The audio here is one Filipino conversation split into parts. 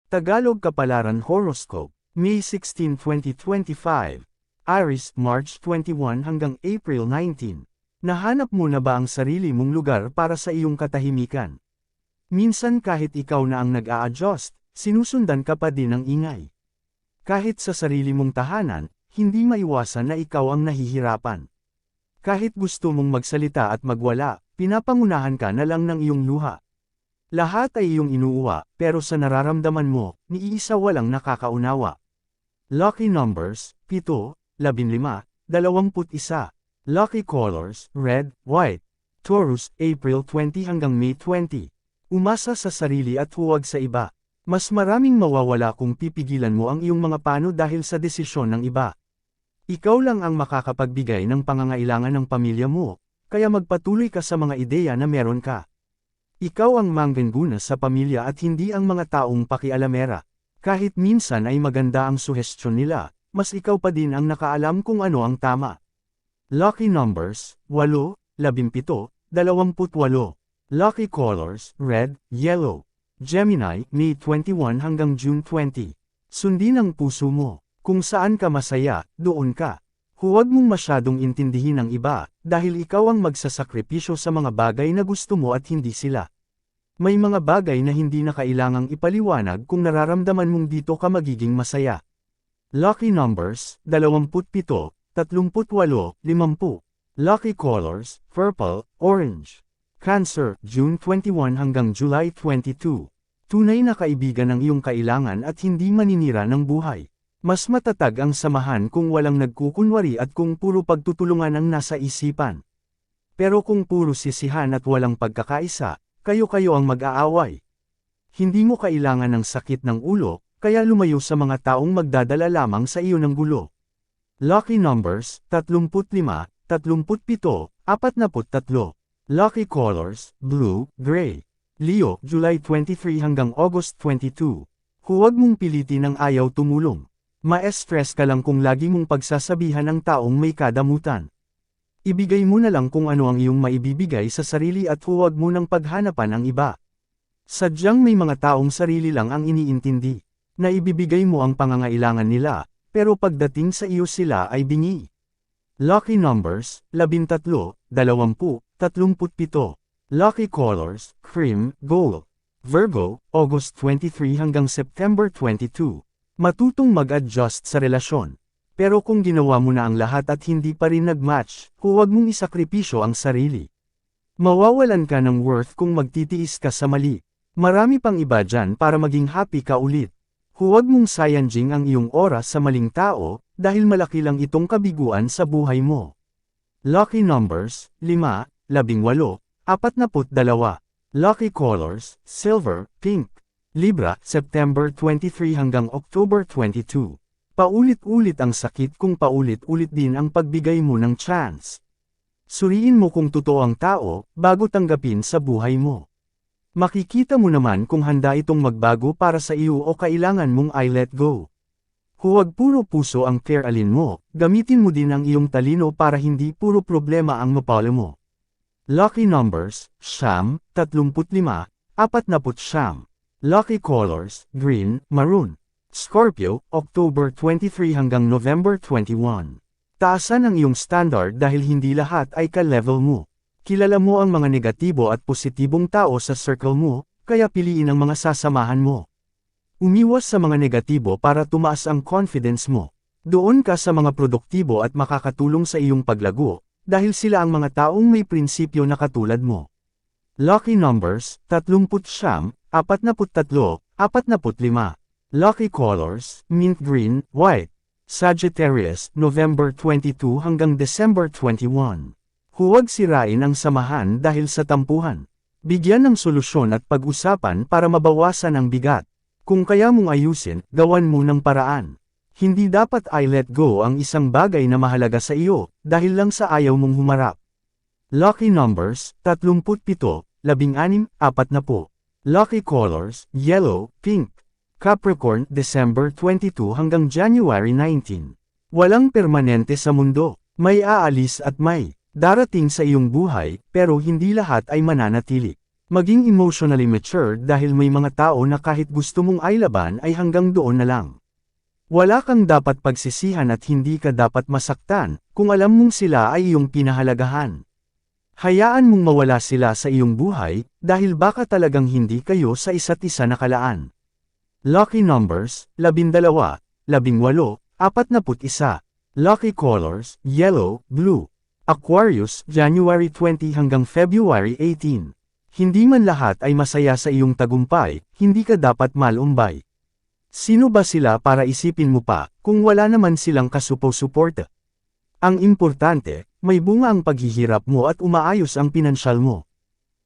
Tagalog Kapalaran Horoscope, May 16, 2025. Aries, March 21 hanggang April 19. Nahanap mo na ba ang sarili mong lugar para sa iyong katahimikan? Minsan kahit ikaw na ang nag-a-adjust, sinusundan ka pa din ng ingay. Kahit sa sarili mong tahanan, hindi maiwasan na ikaw ang nahihirapan. Kahit gusto mong magsalita at magwala, pinapangunahan ka na lang ng iyong luha. Lahat ay iyong inuuwa, pero sa nararamdaman mo, ni isa walang nakakaunawa. Lucky numbers, 7, 15, 21. Lucky colors, red, white. Taurus, April 20 hanggang May 20. Umasa sa sarili at huwag sa iba. Mas maraming mawawala kung pipigilan mo ang iyong mga plano dahil sa desisyon ng iba. Ikaw lang ang makakapagbigay ng pangangailangan ng pamilya mo, kaya magpatuloy ka sa mga ideya na meron ka. Ikaw ang mangguna sa pamilya at hindi ang mga taong pakialamera. Kahit minsan ay maganda ang suhestyon nila, mas ikaw pa din ang nakaalam kung ano ang tama. Lucky numbers, 8, 17, 28. Lucky colors, red, yellow. Gemini, May 21 hanggang June 20. Sundin ang puso mo. Kung saan ka masaya, doon ka. Huwag mong masyadong intindihin ang iba, dahil ikaw ang magsasakripisyo sa mga bagay na gusto mo at hindi sila. May mga bagay na hindi na kailangang ipaliwanag kung nararamdaman mong dito ka magiging masaya. Lucky numbers, 27, 38, 50. Lucky colors, purple, orange. Cancer, June 21 hanggang July 22. Tunay na kaibigan ang iyong kailangan at hindi maninira ng buhay. Mas matatag ang samahan kung walang nagkukunwari at kung puro pagtutulungan ang nasa isipan. Pero kung puro sisihan at walang pagkakaisa, kayo-kayo ang mag-aaway. Hindi mo kailangan ng sakit ng ulo, kaya lumayo sa mga taong magdadala lamang sa iyo ng gulo. Lucky numbers, 35, 37, 43. Lucky colors, blue, gray. Leo, July 23 hanggang August 22. Huwag mong pilitin ang ayaw tumulong. Ma-stress ka lang kung lagi mong pagsasabihan ng taong may kadamutan. Ibigay mo na lang kung ano ang iyong maibibigay sa sarili at huwag mo nang paghanapan ang iba. Sadyang may mga taong sarili lang ang iniintindi, na ibibigay mo ang pangangailangan nila, pero pagdating sa iyo sila ay bingi. Lucky numbers, 13, 20, 37. Lucky colors, cream, gold. Virgo, August 23 hanggang September 22. Matutong mag-adjust sa relasyon. Pero kung ginawa mo na ang lahat at hindi pa rin nag-match, huwag mong isakripisyo ang sarili. Mawawalan ka ng worth kung magtitiis ka sa mali. Marami pang iba dyan para maging happy ka ulit. Huwag mong sayangin ang iyong oras sa maling tao, dahil malaki lang itong kabiguan sa buhay mo. Lucky numbers, 5, 18, 42. Lucky colors, silver, pink. Libra, September 23 hanggang October 22. Paulit-ulit ang sakit kung paulit-ulit din ang pagbigay mo ng chance. Suriin mo kung totoo ang tao, bago tanggapin sa buhay mo. Makikita mo naman kung handa itong magbago para sa iyo o kailangan mong i-let go. Huwag puro puso ang care-alin mo, gamitin mo din ang iyong talino para hindi puro problema ang mapalo mo. Lucky numbers, 9, 35, 40. Lucky colors, green, maroon. Scorpio, October 23 hanggang November 21. Taasan ang iyong standard dahil hindi lahat ay ka-level mo. Kilala mo ang mga negatibo at positibong tao sa circle mo, kaya piliin ang mga sasamahan mo. Umiwas sa mga negatibo para tumaas ang confidence mo. Doon ka sa mga produktibo at makakatulong sa iyong paglago, dahil sila ang mga taong may prinsipyo na katulad mo. Lucky numbers, 39, 43, 45. Lucky colors, mint green, white. Sagittarius, November 22 hanggang December 21. Huwag sirain ang samahan dahil sa tampuhan. Bigyan ng solusyon at pag-usapan para mabawasan ang bigat. Kung kaya mong ayusin, gawan mo ng paraan. Hindi dapat i-let go ang isang bagay na mahalaga sa iyo, dahil lang sa ayaw mong humarap. Lucky numbers, 37, 16, 40. Lucky colors, yellow, pink. Capricorn, December 22 hanggang January 19. Walang permanente sa mundo. May aalis at may darating sa iyong buhay, pero hindi lahat ay mananatili. Maging emotionally mature dahil may mga tao na kahit gusto mong ailaban ay hanggang doon na lang. Wala kang dapat pagsisihan at hindi ka dapat masaktan, kung alam mong sila ay iyong pinahalagahan. Hayaan mong mawala sila sa iyong buhay, dahil baka talagang hindi kayo sa isa't isa nakalaan. Lucky numbers, 12, 18, 41. Lucky colors, yellow, blue. Aquarius, January 20 hanggang February 18. Hindi man lahat ay masaya sa iyong tagumpay, hindi ka dapat malumbay. Sino ba sila para isipin mo pa, kung wala naman silang kasupo-suporta? Ang importante, may bunga ang paghihirap mo at umaayos ang pinansyal mo.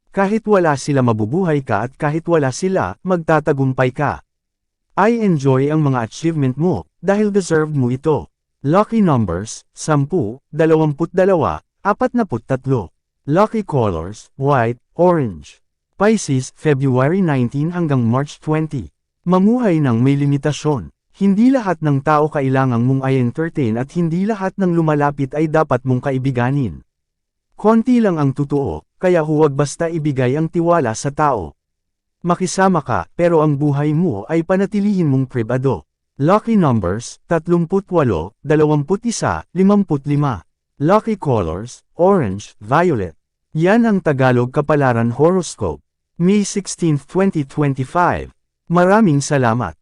Kahit wala sila mabubuhay ka at kahit wala sila, magtatagumpay ka. I enjoy ang mga achievement mo, dahil deserved mo ito. Lucky numbers, 10, 22, 43. Lucky colors, white, orange. Pisces, February 19 hanggang March 20. Mamuhay ng may limitasyon. Hindi lahat ng tao kailangang mong i-entertain at hindi lahat ng lumalapit ay dapat mong kaibiganin. Konti lang ang totoo, kaya huwag basta ibigay ang tiwala sa tao. Makisama ka, pero ang buhay mo ay panatilihin mong pribado. Lucky numbers, 38, 21, 55. Lucky colors, orange, violet. Yan ang Tagalog Kapalaran Horoscope. May 16, 2025. Maraming salamat.